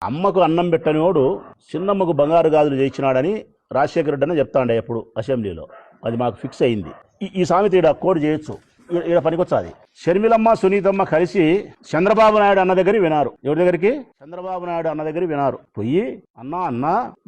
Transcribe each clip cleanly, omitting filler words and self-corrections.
అమ్మకు అన్నం పెట్టనివాడు చిన్నమ్మకు బంగారు గాజులు చేయించినాడని రాజశేఖర రెడ్డి అని చెప్తాండే ఎప్పుడు అసెంబ్లీలో. అది మాకు ఫిక్స్ అయింది. ఈ సామెత ఈడ కోడ్ చేయొచ్చు, ఈడ పనికొచ్చాది. షర్మిలమ్మ సునీతమ్మ కలిసి చంద్రబాబు నాయుడు అన్న దగ్గర వినారు. ఎవరి దగ్గరికి? చంద్రబాబు నాయుడు అన్న దగ్గర వినారు. పోయి అన్నా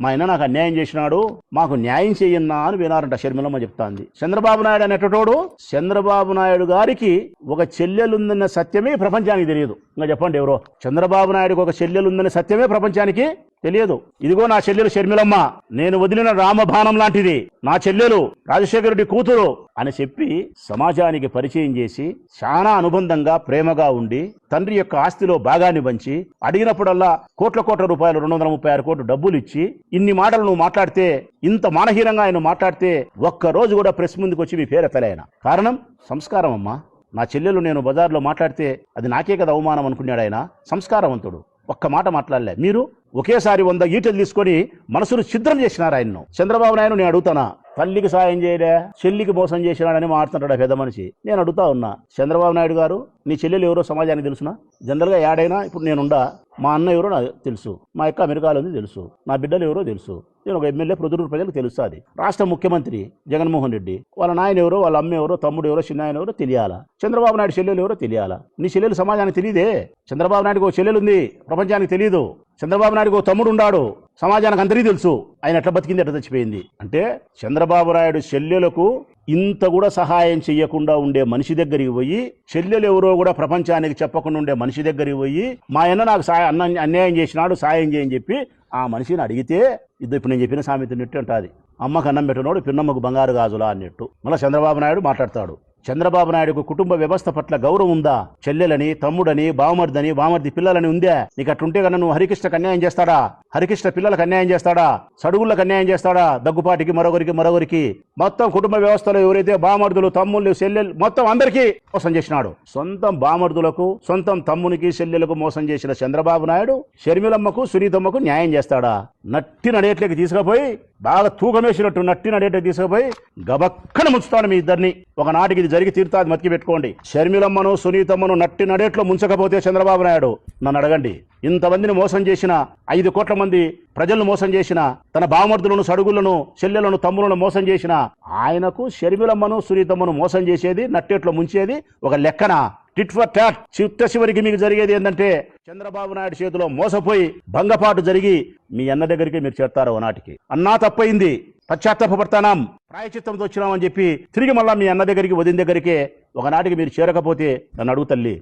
మా ఆయన నాకు అన్యాయం చేసినాడు, మాకు న్యాయం చెయ్యన్నా అని వినారంట. షర్మిలమ్మ చెప్తాంది. చంద్రబాబు నాయుడు అనేటోడు చంద్రబాబు నాయుడు గారికి ఒక చెల్లెలుందన్న సత్యమే ప్రపంచానికి తెలియదు. ఇంకా చెప్పండి ఎవరో చంద్రబాబు నాయుడుకి ఒక చెల్లెలుందన్న సత్యమే ప్రపంచానికి తెలియదు. ఇదిగో నా చెల్లెలు షర్మిలమ్మ, నేను వదిలిన రామబాణం లాంటిది, నా చెల్లెలు రాజశేఖర రెడ్డి కూతురు అని చెప్పి సమాజానికి పరిచయం చేసి చాలా అనుబంధంగా ప్రేమగా ఉండి తండ్రి యొక్క ఆస్తిలో భాగాన్ని పంచి అడిగినప్పుడల్లా కోట్ల రూపాయలు 236 కోట్లు డబ్బులు ఇచ్చి ఇన్ని మాటలు నువ్వు మాట్లాడితే, ఇంత మానహీనంగా ఆయన మాట్లాడితే ఒక్కరోజు కూడా ప్రెస్ ముందుకు వచ్చి మీ పేరెత్తలే ఆయన. కారణం సంస్కారం అమ్మా. నా చెల్లెలు నేను బజార్లో మాట్లాడితే అది నాకే కదా అవమానం అనుకున్నాడు ఆయన. సంస్కారవంతుడు. ఒక్క మాట మాట్లాడలే. మీరు ఒకేసారి 100 ఈటలు తీసుకొని మనసును ఛిద్రం చేసినారు ఆయన్ను. చంద్రబాబు నాయుడు నేను అడుగుతానా, తల్లికి సాయం చేయలే, చెల్లికి మోసం చేసినాడని మాట్లాడుతున్నాడు పెద్ద మనిషి. నేను అడుగుతా ఉన్నా, చంద్రబాబు నాయుడు గారు నీ చెల్లెలు ఎవరో సమాజానికి తెలుసునా? జనరల్గా యాడైనా ఇప్పుడు నేనుండా, మా అన్న ఎవరో నాకు తెలుసు, మా యొక్క అమెరికాలో ఉంది తెలుసు, నా బిడ్డలు ఎవరో తెలుసు, నేను ఒక ఎమ్మెల్యే ప్రొద్దుటూరు ప్రజలకు తెలుస్తుంది. రాష్ట్ర ముఖ్యమంత్రి జగన్మోహన్ రెడ్డి వాళ్ళ నాయన ఎవరో, వాళ్ళ అమ్మ ఎవరో, తమ్ముడు ఎవరో, చిన్న ఆయన ఎవరో తెలియాలా? చంద్రబాబు నాయుడు చెల్లెలు ఎవరో తెలియాలా? నీ చెల్లెలు సమాజానికి తెలియదే. చంద్రబాబు నాయుడుకి ఒక చెల్లెలు ఉంది, ప్రపంచానికి తెలియదు. చంద్రబాబు నాయుడుకి ఒక తమ్ముడు ఉన్నాడు, సమాజానికి అందరికీ తెలుసు. ఆయన ఎట్లా బతికింది, ఎట్లా చచ్చిపోయింది అంటే చంద్రబాబు నాయుడు చెల్లెలకు ఇంత కూడా సహాయం చెయ్యకుండా ఉండే మనిషి దగ్గరికి పోయి, చెల్లెలు ఎవరో కూడా ప్రపంచానికి చెప్పకుండా ఉండే మనిషి దగ్గరికి పోయి, మా అన్న నాకు అన్యాయం చేసినాడు సాయం చేయని చెప్పి ఆ మనిషిని అడిగితే ఇప్పుడు నేను చెప్పిన సామెత నెట్టు అంటాది. అమ్మకు అన్నం పెట్టినోడు పిన్నమ్మకు బంగారు గాజులా అన్నట్టు. మళ్ళీ చంద్రబాబు నాయుడు మాట్లాడతాడు. చంద్రబాబు నాయుడుకు కుటుంబ వ్యవస్థ పట్ల గౌరవం ఉందా? చెల్లెలని, తమ్ముడని, బావమర్దని, బామర్ది పిల్లలని ఉందా? నీకు అట్లుంటే కన్నా నువ్వు హరికృష్ణకు అన్యాయం చేస్తాడా? హరికృష్ణ పిల్లలకు అన్యాయం చేస్తాడా? సడుగుళ్ళకు అన్యాయం చేస్తాడా? దగ్గుపాటికి మరొకరికి మొత్తం కుటుంబ వ్యవస్థలో ఎవరైతే బామర్దులు, తమ్ముళ్ళు, చెల్లెలు మొత్తం అందరికీ మోసం చేసినాడు. సొంతం బామర్దులకు, సొంతం తమ్మునికి, చెల్లెలకు మోసం చేసిన చంద్రబాబు నాయుడు షర్మిలమ్మకు, సునీతమ్మకు న్యాయం చేస్తాడా? నట్టి నడేట్లకి తీసుకుపోయి, బాగా తూకం వేసినట్టు నట్టి నడేట్లకి తీసుకుపోయి గబక్కన ముంచుతాడు మీ ఇద్దరిని. ఒకనాటికి ఇది జరిగి తీరుతాది, మతికి పెట్టుకోండి. షర్మిలమ్మను, సునీతమ్మను నట్టి నడేట్లో ముంచకపోతే చంద్రబాబు నాయుడు నన్ను అడగండి. ఇంతమందిని మోసం చేసిన, 5 కోట్ల మంది ప్రజలను మోసం చేసిన, తన బామర్దులను, సడుగులను, చెల్లెలను, తమ్ములను మోసం చేసిన ఆయనకు షర్మిలమ్మను, సునీతమ్మను మోసం చేసేది, నట్టేట్లో ముంచేది ఒక లెక్కన? Tit for tat. చివరికి మీకు జరిగేది ఏంటంటే చంద్రబాబు నాయుడు చేతిలో మోసపోయి భంగపాటు జరిగి మీ అన్న దగ్గరికి మీరు చేస్తారు. నాటికి అన్నా తప్పయింది, పశ్చాత్తాపడతానాం, ప్రాయచిత్తంతో వచ్చినామని చెప్పి తిరిగి మళ్ళా మీ అన్న దగ్గరికి, వదిన దగ్గరికి ఒకనాటికి మీరు చేరకపోతే నన్ను అడుగు తల్లి.